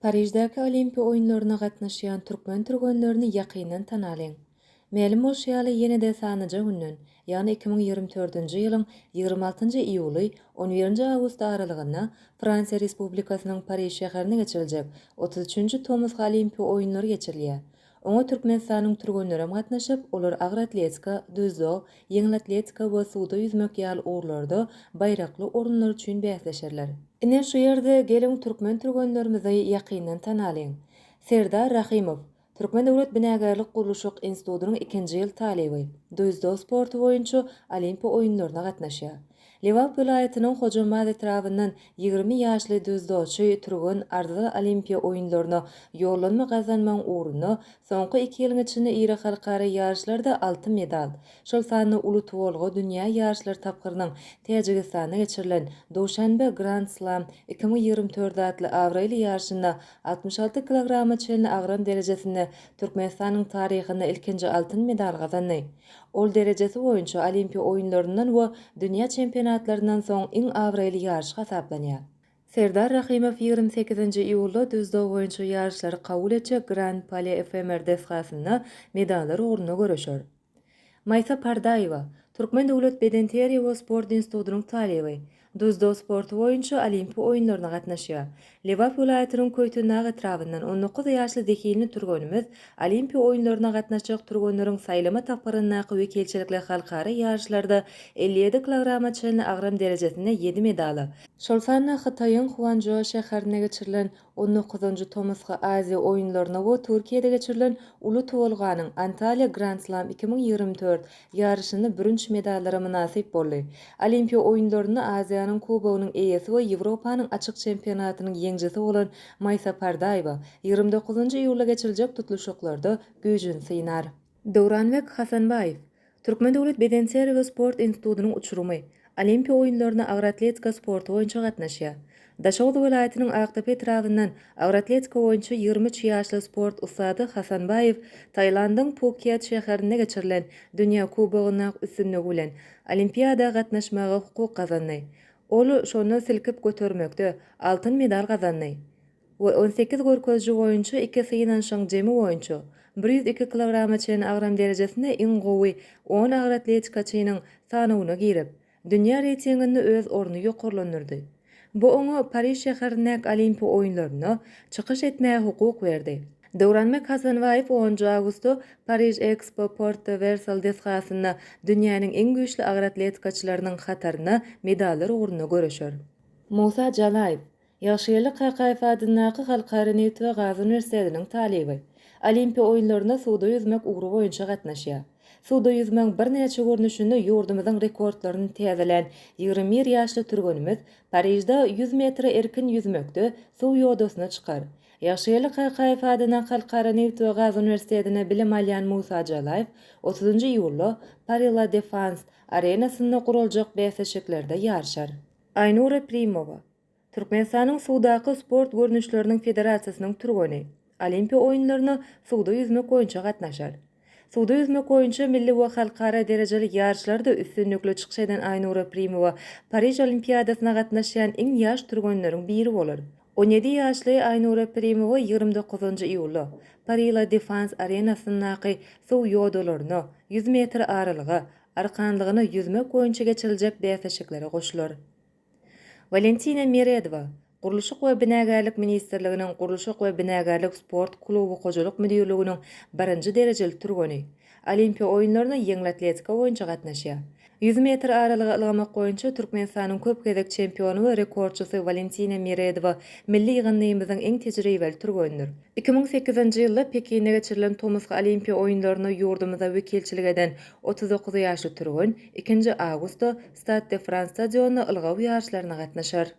Parijdäki Olimpiya oýunlaryna gatnaşýan türkmen türgenlerini ýakynan tanalyň. Mälim bolşýaly ýene-de sanyja günnün, ýani 2024-nji ýylyň 26-njy iýuly 11-nji awgust aralygynda Fransiýa Respublikasynyň Parиж şäherinde geçirijek 33-nji Tomsk Olimpiya oýunlary geçirilýär. Oňa Türkmenistanyň türgenleri gatnaşyp, olar agyr atletika, düzdo, ýeňil atletika we suwda ýüzmek ýaly ugurlarda baýrakly orunlar üçin bäsleşerler. Ine şu ýerde geliň türkmen türgenlerimizi ýakynan tanalyň. Serdar Rahimow, Türkmen Döwlet Binägerlik Gurulşyk Institutynyň 2-nji ýyl taliby, düzdo sporty boýunça Olimpiya oýunlaryna gatnaşýar. Lewap vilayatynyň Hojamaz etrafyndan 20 ýaşly düzdoçy türgen arda Olimpiya oýunlaryna ýollanma gazanmaň uğruna soňky 2 ýylyň içinde iri halkara ýarışlarda 6 medal, şol sany uly tuwalga dünýä ýarışlary tapgyrynyň Täjikistanda geçirilen Duşanbe Grand Slam 2024 adly awrayly ýarşynda 66 kilograma çelini agram derejesinde Türkmenistanyň taryhynda ilkinji altyn medal gazandy. Ol derejesi boýunça Olimpiya oýunlaryndan we dünýä çempionatlaryndan soň iň awrayly ýarş hasaplanýar. Serdar Rahimow 28-nji iýulda düzdo boýunça ýarşlary kabul etjek Grand Palais Efemer desgasynda medallar uğruna görüşür. Maysa Pardaýewa, Türkmen Döwlet Bedenteriýa we Sport Institutynyň taliby, düzdo sporty boýunça Olimpiya oýunlaryna gatnaşýar. Lewap vilayatynyň Köýtünag etrafyndan 19 ýaşly Zekilini türgenimiz Olimpiya oýunlaryna gatnaşjak türgenleriň saýlama tapgyrynyňky wekilçilikli halkara ýarşlarda 57 kilograma çelini agram derejesinde 7 medally. Şol sany Hytaýyň Huanzhou şäherinde geçirilen 19-njy Tomsk Aziýa oýunlaryna we Türkiýede geçirilen uly tuwalganyň Antalya Grand Slam 2024 ýarşyny birinji medallary münasip boldy. Olimpiya oýunlaryny Aziýanyň Kubogynyň eýesi we Ýewropanyň açyk çempionatynyň ýeňjisi bolan Maysa Pardaýewa 29-njy iýulda geçirijek tutuluşyklarda güýjüni synar. Dowranbek Hasanbaýew, Türkmen Döwlet Bedenteriýa we Sport Institutynyň uçurumy, Olimpiya oýunlaryna agyr atletika sporty boýunça gatnaşýar. Daşowda vilayatynyň Agdepe etrafyndan agyr atletika boýunça 23 ýaşly sport usady Hasanbaýew Taýlandyň Phuket şäherinde geçirilen Dünýä Kubogyna üstünligi bilen Olimpiada gatnaşmaga hukuk gazandy. Ol şonu silkip götermekde altyn medal gazandy. We 18 görkezji boýunça 2 syňan jemi boýunça 102 kilograma çelini agram derejesinde iň gowy 10 agyr atletikaçynyň sanawyna girip, dünýä reytinginde öz ornuny ýokarlandyrdy. Bu oňa Parиж şäherindäki Olimpiya oýunlaryna çykyş etmäge hukuk berdi. Dowranbek Hasanbaýew 10 awgustda Parиж Expo Porte Versal desgasynda dünýäniň iň güýçli agyr atletikaçylarynyň hataryna medallar uğruna görüşür. Musa Jalaýew, Ýagşylyk KKF adyndaky Halkara Newt we Gazy Üniversitetiniň taliby, Olimpiya oýunlaryna suwda ýüzmek ugry boýunça gatnaşýar. Suwda ýüzmeň bir neçe görnüşinde ýurdumyzyň rekordlaryny täzelen 21 ýaşly türgenimiz Parijda 100 metre erkin ýüzmekde suw ýodosyna çykar. Ýagşylyk KKF adyndaky Halkara Newt we Gazy Üniversitetine bilim alýan Musa Jalaýew 30-njy iýulda Paris La Défense arenasynda guraljak bäsleşiklerde ýarşar. Aynura Primowa, Türkmenistanyň suwdaky sport görnüşleriniň federasiýasynyň türgeni, Olimpiya oýunlaryna suwda ýüzmek boýunça gatnaşar. Suwda ýüzmek boýunça milli we halkara derejeli ýarşlarda üstünlikli çykyş eden Aynura Primowa Parиж Olimpiadasyna gatnaşýan iň ýaş türgenleriň biri bolar. 17 ýaşly Aynura Primowa 29-njy iýulda Paris La Défense arenasyndaky suw ýodolaryna 100 metr aralyga, arkanlygyny ýüzmek boýunça geçiriljek bäsleşiklere goşular. Valentina Meredova, Gurulşyk we Binägerlik Ministrliginiň Gurulşyk we Binägerlik Sport kluby gojalyk müdirliginiň 1-nji derejeli türgeni, Olimpiya oýunlaryna ýeňil atletika boýunça gatnaşýar. 100 metr aralyga ylgamak boýunça Türkmenistanyň köp gezek çempionu we rekordçysy Valentina Meredova milli ýygnymyzyň iň tejribeli türgenidir. 2008-nji ýylda Pekinde geçirilen Tomsk Olimpiya oýunlaryna ýurdumyza wekilçilik eden 39 ýaşly türgen 2-nji awgustda Stade de France stadionuna ylgaw ýarşlaryna gatnaşar.